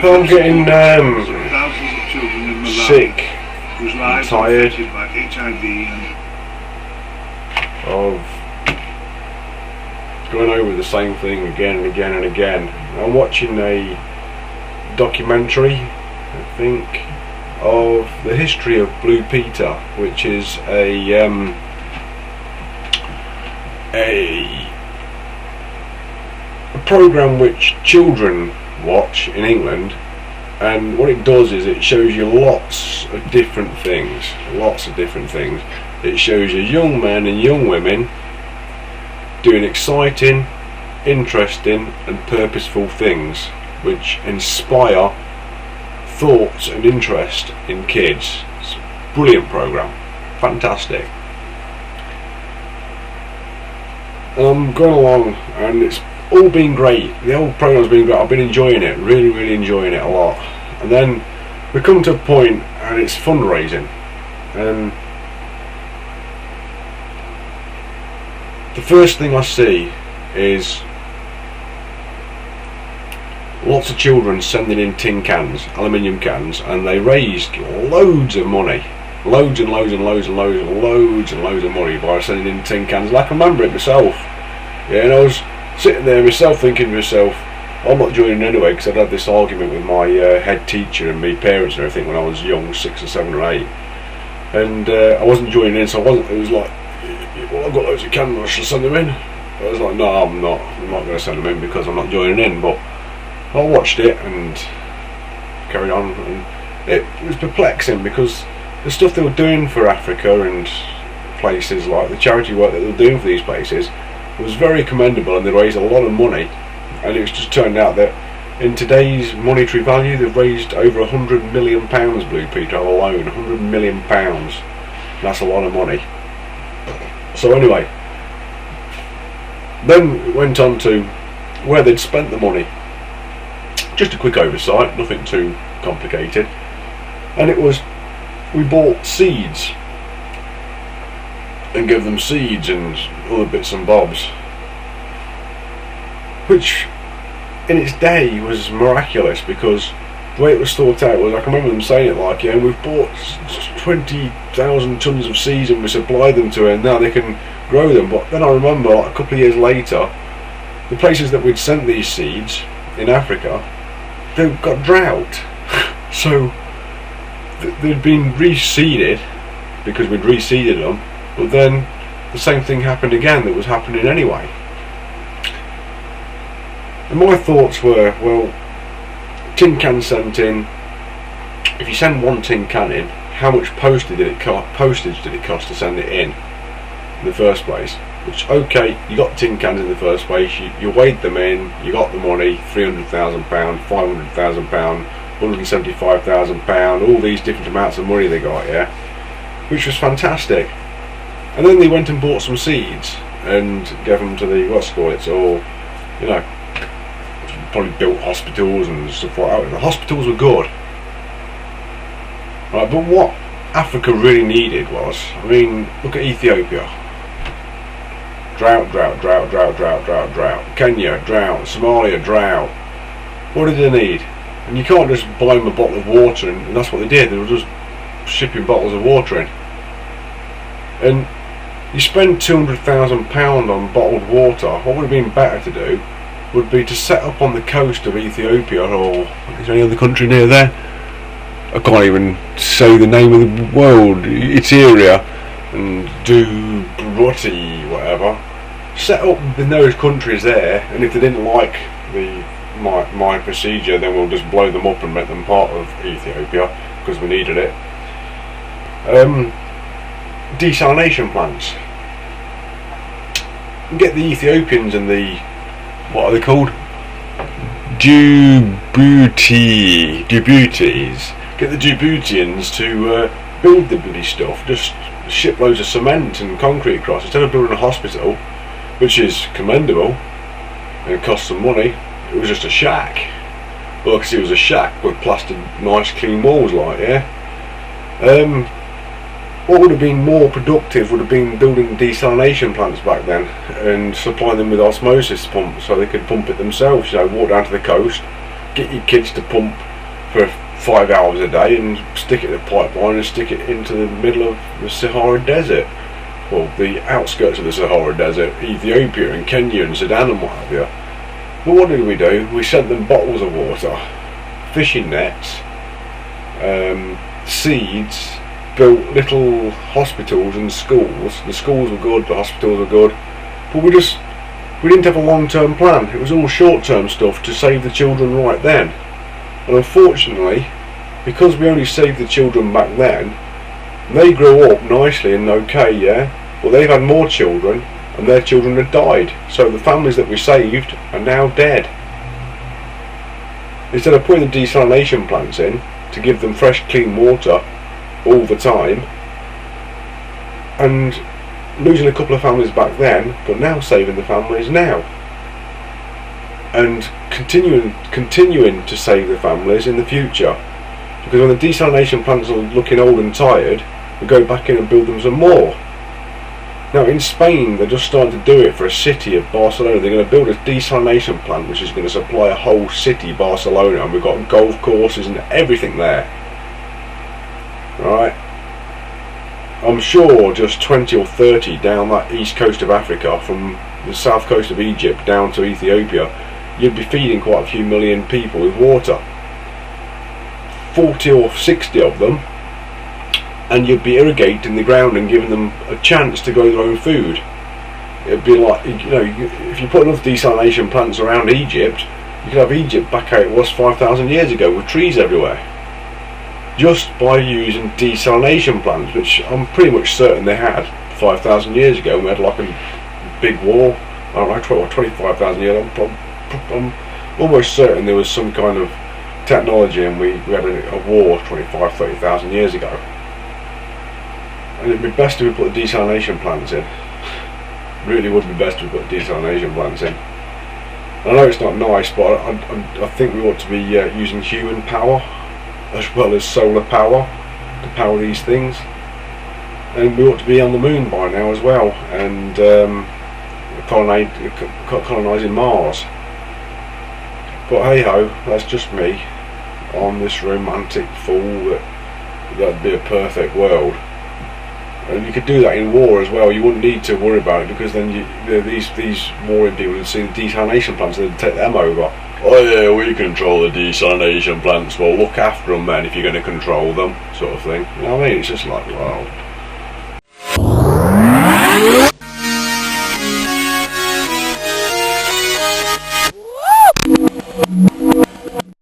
I'm getting sick and tired of going over the same thing again and again and again. I'm watching a documentary, I think, of the history of Blue Peter, which is a program which children watch in England, and what it does is it shows you lots of different things. It shows you young men and young women doing exciting, interesting and purposeful things which inspire thoughts and interest in kids. It's a brilliant program, fantastic. I'm going along and it's all been great. The whole program's been great. I've been enjoying it, really enjoying it a lot. And then we come to a point and it's fundraising, and the first thing I see is lots of children sending in tin cans, aluminium cans, and they raised loads of money, loads of money by sending in tin cans. And I can remember it myself, yeah, and I was sitting there myself thinking to myself, I'm not joining anyway, because I'd had this argument with my head teacher and my parents and everything when I was young, 6 or 7 or 8, and I wasn't joining in, so I wasn't. It was like, well, I've got loads of cans, I should send them in. I was like, no, I'm not going to send them in because I'm not joining in. But I watched it and carried on, and it was perplexing because the stuff they were doing for Africa and places, like the charity work that they were doing for these places, was very commendable, and they raised a lot of money. And it's just turned out that in today's monetary value, they've raised over £100 million, Blue Peter alone, £100 million. That's a lot of money. So anyway, then it went on to where they'd spent the money. Just a quick oversight, nothing too complicated. And it was, we bought seeds and gave them seeds and other bits and bobs, which in its day was miraculous, because the way it was thought out was, I can remember them saying it like, yeah, we've bought 20,000 tons of seeds and we supplied them to it, and now they can grow them. But then I remember, like, a couple of years later, the places that we'd sent these seeds in Africa, they got drought. So they'd been reseeded because we'd reseeded them, but then the same thing happened again that was happening anyway. And my thoughts were, well, tin can sent in, if you send one tin can in, how much postage did it cost to send it in the first place? Which, okay, you got tin cans in the first place, you weighed them in, you got the money, £300,000, £500,000, £175,000, all these different amounts of money they got, yeah, which was fantastic. And then they went and bought some seeds and gave them to the, what's it called, or, you know, probably built hospitals and stuff like that. The hospitals were good, right? But what Africa really needed was, I mean, look at Ethiopia. Drought. Kenya, drought. Somalia, drought. What did they need? And you can't just buy them a bottle of water, and that's what they did. They were just shipping bottles of water in. And you spend £200,000 on bottled water. What would have been better to do would be to set up on the coast of Ethiopia, or is there any other country near there? I can't even say the name of the world. Eritrea and Djibouti, whatever. Set up in those countries there, and if they didn't like my procedure, then we'll just blow them up and make them part of Ethiopia because we needed it. Desalination plants. Get the Ethiopians and the, what are they called? Djibouti's. Get the Djiboutians to build the bloody stuff. Just ship loads of cement and concrete across instead of building a hospital, which is commendable and it costs some money. It was just a shack. Well, I could see it was a shack with plastered, nice, clean walls, like, yeah. What would have been more productive would have been building desalination plants back then and supplying them with osmosis pumps so they could pump it themselves. You know, walk down to the coast, get your kids to pump for 5 hours a day and stick it in a pipeline and stick it into the middle of the Sahara Desert, or the outskirts of the Sahara Desert, Ethiopia and Kenya and Sudan and what have you. But what did we do? We sent them bottles of water, fishing nets, seeds, built little hospitals and schools. The schools were good, the hospitals were good, but we didn't have a long-term plan. It was all short-term stuff to save the children right then. And unfortunately, because we only saved the children back then, they grew up nicely and okay, yeah, but they've had more children and their children have died. So the families that we saved are now dead. Instead of putting the desalination plants in to give them fresh, clean water all the time, and losing a couple of families back then, but now saving the families now, and continuing to save the families in the future, because when the desalination plants are looking old and tired, we go back in and build them some more. Now in Spain they're just starting to do it for a city of Barcelona. They're going to build a desalination plant which is going to supply a whole city, Barcelona, and we've got golf courses and everything there. Right, I'm sure just 20 or 30 down that east coast of Africa, from the south coast of Egypt down to Ethiopia, you'd be feeding quite a few million people with water. 40 or 60 of them, and you'd be irrigating the ground and giving them a chance to grow their own food. It'd be like, you know, if you put enough desalination plants around Egypt, you could have Egypt back how it was 5,000 years ago, with trees everywhere, just by using desalination plants, which I'm pretty much certain they had 5,000 years ago. We had like a big war, I don't know, 25,000 years. I'm almost certain there was some kind of technology and we had a war 25-30,000 years ago. And it'd be best if we put the desalination plants in. Really would be best if we put desalination plants in. I know it's not nice, but I think we ought to be using human power as well as solar power to power these things. And we ought to be on the moon by now as well, and colonising Mars. But hey ho, that's just me on this romantic fool that'd be a perfect world. And you could do that in war as well. You wouldn't need to worry about it, because then these warring people would see the desalination plants and they'd take them over. Oh yeah, we control the desalination plants. Well, look after them then if you're going to control them, sort of thing. You know what I mean? It's just like, well,